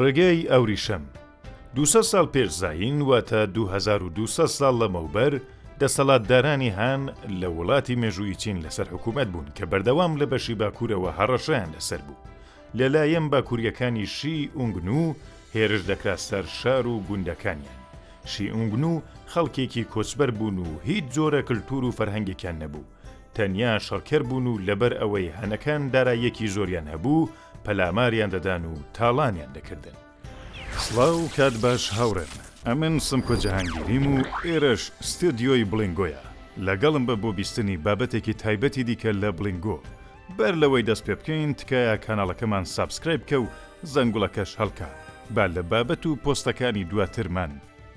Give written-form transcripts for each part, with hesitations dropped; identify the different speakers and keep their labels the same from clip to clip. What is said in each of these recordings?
Speaker 1: ڕێگەی ئەوریشەم 200 ساڵ پێش زاین واتە 2200 ساڵ لەمەوبەر دەسەڵاتدارانی هان لە وڵاتی مێژووی چین لەسەر حکوومەت بوون کە بەردەوام لە بەشی باکوورەوە هەڕەشەیان لەسەر بوو. لەلایەن باکووریەکانی شی ئونگنو هێرش دەکرا سەر شار و گوندەکانیان. شی ئونگنو خەڵکێکی کۆچبەر بوون و هیچ جۆرە کللتور و فەرهەنگێکیان نەبوو. تەنیا شەڕکەر بوون و لەبەر ئەوەی هەنەکان داراییەکی زۆریان هەبوو پەلاماریان دەدان و تاڵانیان دەکردن. سڵاو کات باش هاوڕێن، ئەمن سمکۆ جەهانگیریم و ئێرەش ستودیۆی بڵینگۆیە. لەگەڵم بە بۆ بیستنی بابەتێکی تایبەتی دیکە لە بڵینگۆ. بەر لەوەی دەست پێ بکەین تکایە کاناڵەکەمان سابسکرایب بکە و زەنگوڵەکەش هەڵکە با لە بابەت و پۆستەکانی دواترمان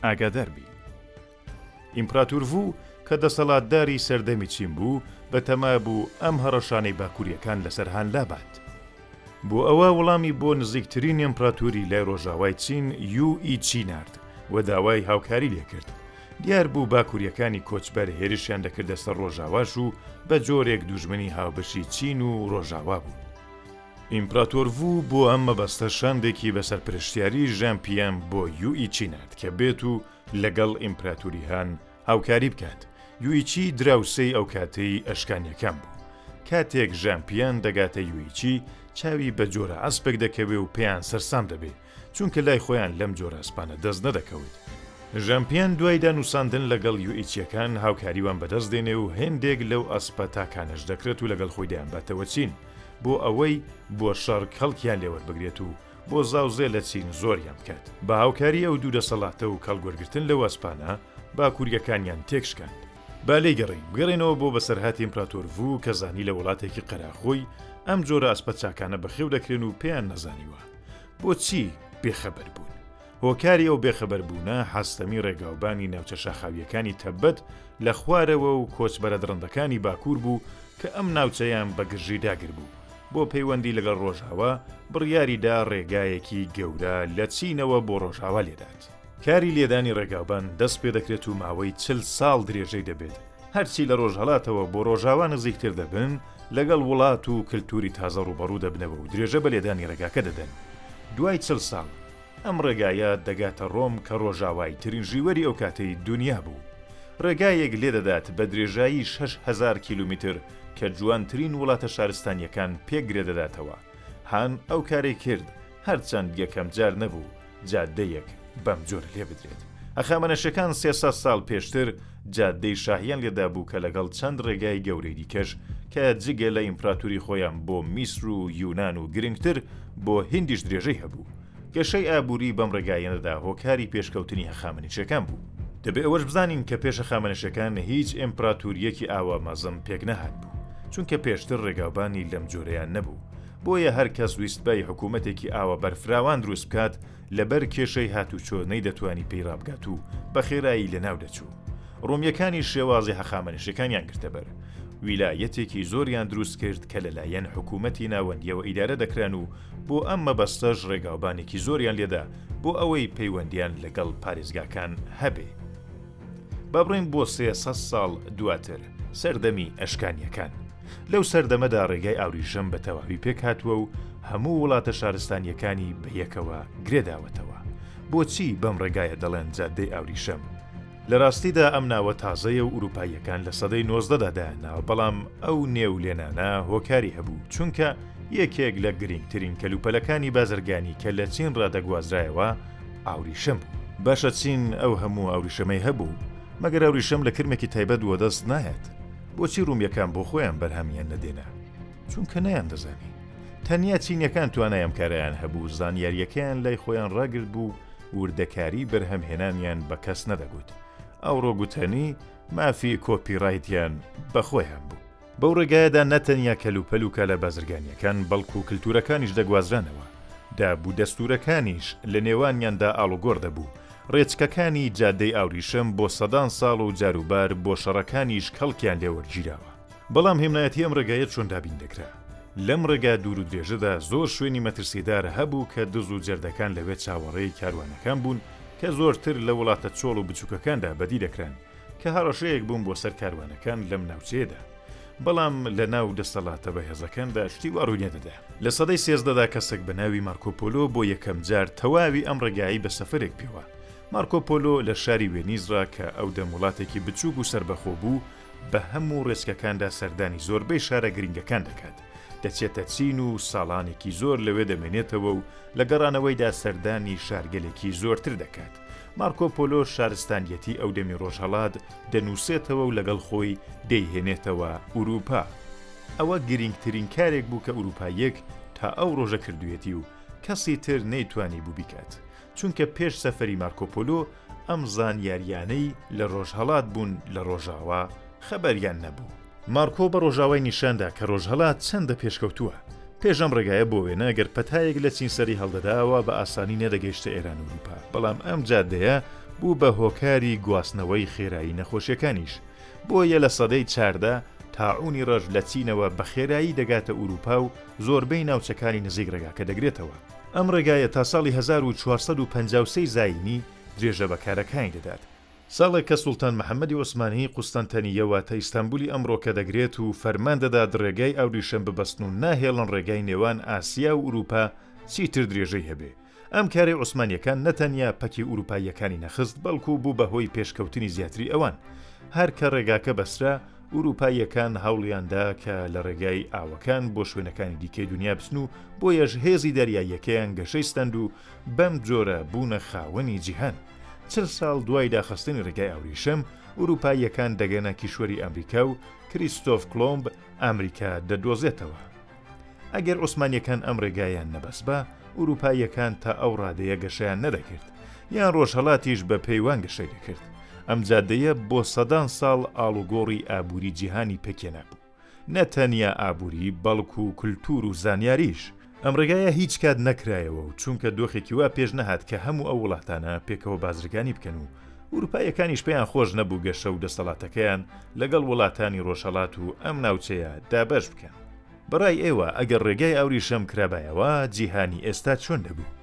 Speaker 1: ئاگادار بی. ئیمپراتور ڤوو کە دەسەڵاتداری سەردەمی چین بوو بەتەما بوو ئەم هەڕەشانەی باکووریەکان لەسەر هان لابات. بۆ ئەوە وەڵامی بۆ نزیکترین ئیمپراتوری لای ڕۆژاوای چین یو ئی چی نارد و داوای هاوکاری لێکرد. دیار بوو باکووریەکانی کۆچبەر هێرشیان دەکردە سەر ڕۆژاواش و بە جۆرێک دوژمنی هاوبەشی چین و ڕۆژاوا بوو. ئیمپراتۆر ڤوو بۆ ئەم مەبەستە شاندێکی بەسەر پرشتیاری ژامپیان بۆ یو ئی چی نارد کە بێت و لەگەڵ ئیمپراتوری هان هاوکاری بکات. یوئیچی دراوسەی ئەو کاتەی ئەشکانیەکان بوو. کاتێک ژامپیان دەگاتە یوئیچی چاوی بە جۆرە ئەسپێک دەکەوێ و پێیان سەرسام دەبێ چونکە لای خۆیان لەم جۆرە ئەسپانە دەست نەدەکەوێت. ژامپیان دوای دانووساندن لەگەڵ یوئیچیەکان هاوکاریوان بەدەست دێنێ و هێندێک لەو ئەسپە تاکانەش دەکرێت و لەگەڵ خۆی دەیانباتەوە چین بۆ ئەوەی بۆ شەڕ کەڵکیان لێوەربگرێت و بۆ زاوزێ لە چین زۆریان بکات. بە هاوکاری ئەو دوو دەسەڵاتە و کەڵگوەرگرتن لەو ئەسپانە باکووریەکانیان تێکشکاند. با لێی بگەڕێنەوە بۆ بەسەرهاتی ئیمپراتۆر ڤوو کە زانی لە وڵاتێکی قەراخۆی ئەم جۆرە ئەسپە چاکانە بەخێو دەکرێن و پێیان نەزانیوە. بۆچی بێخەبەر بوون؟ هۆکاری ئەو بێخەبەربوونە هەستەمی ڕێگاوبانی ناوچە شاخاویەکانی تەبەت لە خوارەوە و کۆچبەرە درەندەکانی باکوور بوو کە ئەم ناوچەیان بە گژی داگر بوو. بۆ پەیوەندی لەگەڵ ڕۆژاوا بڕیاریدا ڕێگایەکی گەورە لە چینەوە بۆ ڕۆژاوا لێدات. کاری لێدانی ڕێگاوبان دەست پێ دەکرێت و ماوەی 40 ساڵ درێژەی دەبێت. هەرچی لە ڕۆژهەڵاتەوە بۆ ڕۆژاوا نزیکتر دەبن لەگەڵ وڵات و کللتوری تازە ڕوبەڕوو دەبنەوە و درێژە بە لێدانی ڕێگاکە دەدەن. دوای 40 ساڵ ئەم ڕێگایە دەگاتە ڕۆم کە ڕۆژاوای ترین ژیوەری ئەو کاتەی دنیا بوو. ڕێگایەک لێدەدات بە درێژایی 6,000 کیلومتر کە جوانترین وڵاتە شارستانیەکان پێگرێ دەداتەوە. هان ئەو کارەی کرد هەرچەند یەکەم جار نەبوو جادەیەک بەم جۆرە لێ بدرێت. ئەخامەنەشەکان 300 ساڵ پێشتر جادەی شاهیان لێدا بوو کە لەگەڵ چەند ڕێگای گەورەی دیکەش کە جگە لە ئیمپراتوری خۆیان بۆ میسر و یونان و گرنگتر بۆ هندیش درێژەی هەبوو. گەشەی ئابووری بەم ڕێگایەنەدا هۆکاری پێشکەوتنی هەخامنشەکان بوو. دەبێ ئەوەش بزانین کە پێش هەخامنشەکان هیچ ئیمپراتوریەکی ئاوا مەزم پێک نەهات بوو چونکە پێشتر ڕێگاوبانی لەم جۆرەیان نەبوو. بۆیە هەر کەس ویستبای حکوومەتێکی ئاوە بەرفراوان دروست بکات لەبەر کێشەی هاتوچۆ نەیدەتوانی پێی ڕابگات و بە خێرایی لەناو دەچوو. ڕۆمیەکانی شێوازی هەخامنشەکانیان گرتەبەر. ویلایەتێکی زۆریان دروست کرد کە لەلایەن حکوومەتی ناوەندیەوە ئیدارە دەکران و بۆ ئەم مەبەستەش ڕێگاوبانێکی زۆریان لێدا بۆ ئەوەی پەیوەندیان لەگەڵ پارێزگاکان هەبێ. با بڕین بۆ 300 ساڵ دواتر سەردەمی ئەشکانیەکان. لەو سەردەمەدا ڕێگای ئاوریشەم بە تەواوی پێک هاتووە و هەموو وڵاتە شارستانیەکانی بەیەکەوە گرێداوەتەوە. بۆچی بەم ڕێگایە دەڵێن جادەی ئاوریشەم؟ لە ڕاستیدا ئەم ناوە تازەیە و ئوروپاییەکان لە سەدەی 19دا دایاناوە، بەڵام ئەو نێولێنانە هۆکاری هەبوو چونکە یەکێک لە گرنگترین کەلوپەلەکانی بازرگانی کە لە چین ڕادەگوازرایەوە ئاوریشەم بوو. باشە چین ئەو هەموو ئاوریشەمەی هەبوو مەگەر ئاوریشەم لە کرمێکی تایبەت وە دەست نایەت. بۆچی ڕوومیەکان بۆ خۆیان بەرهەمیان نەدێنا؟ چونکە نەیان دەزانی. تەنیا چینیەکان توانایان کارەیان هەبوو، زانیاریەکەیان لای خۆیان ڕاگرت بوو، وردەکاری بەرهەمهێنانیان بە کەس نەدەگوت. ئەو ڕۆگوتنی مافی کۆپیڕایتیان بەخۆیان بوو. بەو ڕێگایەدا نەتەنیا کەلوپەلوکە لە بازرگانیەکان بەڵکو و کللتورەکانیش دەگوازرانەوە. دابوو دەستورەکانیش لە نێوانیاندا ئاڵوگۆڕ دەبوو. ڕێچکەکانی جادەی ئاوریشەم بۆ سەدان ساڵ و جاروبار بۆ شەڕەکانیش کەڵکیان لێوەرگیراوە. بەڵام هێمنایەتی ئەم ڕێگایەت چۆن دابین دەکرا؟ لەم ڕێگا دوور و درێژەدا زۆر شوێنی مەترسیدار هەبوو کە دز و جەردەکان لەوێ چاوەڕێی کاروانەکان بوون کە زۆرتر لە وڵاتە چۆڵ و بچووکەکاندا بەدی دەکران کە هەڕەشەیەک بوون بۆ سەر کاروانەکان لەم ناوچەیەدا. بەڵام لە ناو دەسەڵاتە بەهێزەکاندا شتی وا ڕوونی دەدا. لە سەدەی 13دا کەسێک بە ناوی مارکۆپۆلۆ بۆ یەکەم جار تەواوی ئەم ڕێگایی بە سەفەرێک پێوە. مارکۆپۆلۆ لە شاری وێنیزرا کە ئەو دەم وڵاتێکی بچووک و سربەخۆ بوو بە هەموو ڕێچکەکاندا سەردانی زۆربەی شارە گرنگەکان دەکات. دەچێتە چین و ساڵانێکی زۆر لەوێ دەمێنێتەوە و لە گەڕانەوەیدا سەردانی شارگەلێکی زۆرتر دەکات. مارکۆپۆلۆ شارستانیەتی ئەو دەمی ڕۆژهەڵات دەنووسێتەوە و لەگەڵ خۆی دەیهێنێتەوە ئوروپا. ئەوە گرنگترین کارێک بوو کە ئوروپایەک تا ئەو ڕۆژە کردوێتی و کەسی تر نەیتوانی بوو بیکات. چونکە پێش سەفەری مارکۆپۆلۆ ئەم زانیاریانەی لە ڕۆژهەڵات بوون لە ڕۆژاوا خەبەریان نەبوو. مارکۆ بە ڕۆژاوای نیشاندا کە ڕۆژهەڵات چەندە پێشکەوتووە. پێشەم ڕێگایە بۆ وێنە گەر پەتایەک لە چینسەری هەڵدەداوە بە ئاسانی نەدەگەیشتە ئێران و ئوروپا، بەڵام ئەم جادەیە بوو بە هۆکاری گواستنەوەی خێرایی نەخۆشیەکانیش. بۆیە لە سەدەی 14 تاعونی ڕەش لە چینەوە بە خێرایی دەگاتە ئوروپا و زۆربەی ناوچەکانی نزیک ڕێگاکە دەگرێتەوە. ئەم ڕێگایە تا ساڵی 1453 زاینی درێژە بەکارەکانی دەدات. ساڵێک کە سوڵتان محەممەدی عوسمانی قوستەنتەنیەوە تا ئیستانبولی ئەمڕۆکە دەگرێت و فەرمان دەدات ڕێگای ئەوریشەم ببەستن و ناهێڵن ڕێگای نێوان ئاسیا و ئوروپا چیتر درێژەی هەبێ. ئەم کاری عوسمانیەکان نەتەنیا پەکی ئوروپاییەکانی نەخست بەڵکو بوو بەهۆی پێشکەوتنی زیاتری ئەوان. هەر کە ڕێگاکە بەسرا ئوروپاییەکان هەوڵیاندا کە لە ڕێگای ئاوەکان بۆ شوێنەکانی دیکەی دنیا بچن و بۆیەش هێزی دەریاییەکەیان گەشەی و بەم جۆرە بوونە خاوەنی جیهان. 40 ساڵ دوای داخستنی ڕێگای ئەوریشەم ئوروپاییەکان دەگەنە کیشوەری ئەمریکا و کریستۆف کلۆمب ئەمریکا دەدۆزێتەوە. ئەگەر عوسمانیەکان ئەم ڕێگایان نەبەست بە ئوروپاییەکان تا ئەو ڕادەیە گەشەیان نەدەکرد، یان ڕۆژهەڵاتیش بە پەیوان گەشەی دەکرد. ئەم جادەیە بۆ سەدان ساڵ ئاڵوگۆڕی ئابووری جیهانی پێکێنا بوو، نەتەنیا ئابووری بەڵکو و کولتور و زانیاریش. ئەم ڕێگایە هیچ کات نەکرایەوە و چونکە دۆخێکی وا پێش نەهات کە هەموو ئەو وڵاتانە پێکەوە بازرگانی بکەن و ئوروپایەکانیش پێیان خۆش نەبوو گەشە و دەسەڵاتەکەیان لەگەڵ وڵاتانی ڕۆژهەڵات و ئەم ناوچەیە دابەش بکەن. بەڕای ئێوە ئەگەر ڕێگای ئەوریشەم کرابایەوە جیهانی ئێستا چۆن دەبوو؟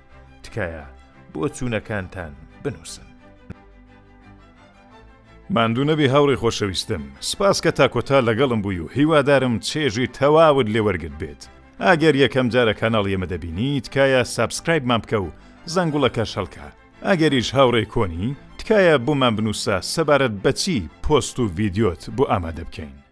Speaker 1: تکایە بۆ چوونەکانتان بنووسن. ماندوو نەبی هاوڕێی خۆشەویستم، سپاس کە تاکۆتا لەگەڵم بووی و هیوادارم چێژی تەواوت لێوەرگت بێت. ئەگەر یەکەم جارە کاناڵ ئێمە دەبینی تکایە سابسکرایبمان بکە و زەنگوڵەکە شەڵکە. ئەگەریش هاوڕێی کۆنی تکایە بۆمان بنووسە سەبارەت بەچی پۆست و ڤیدیۆت بۆ ئامادە بکەین.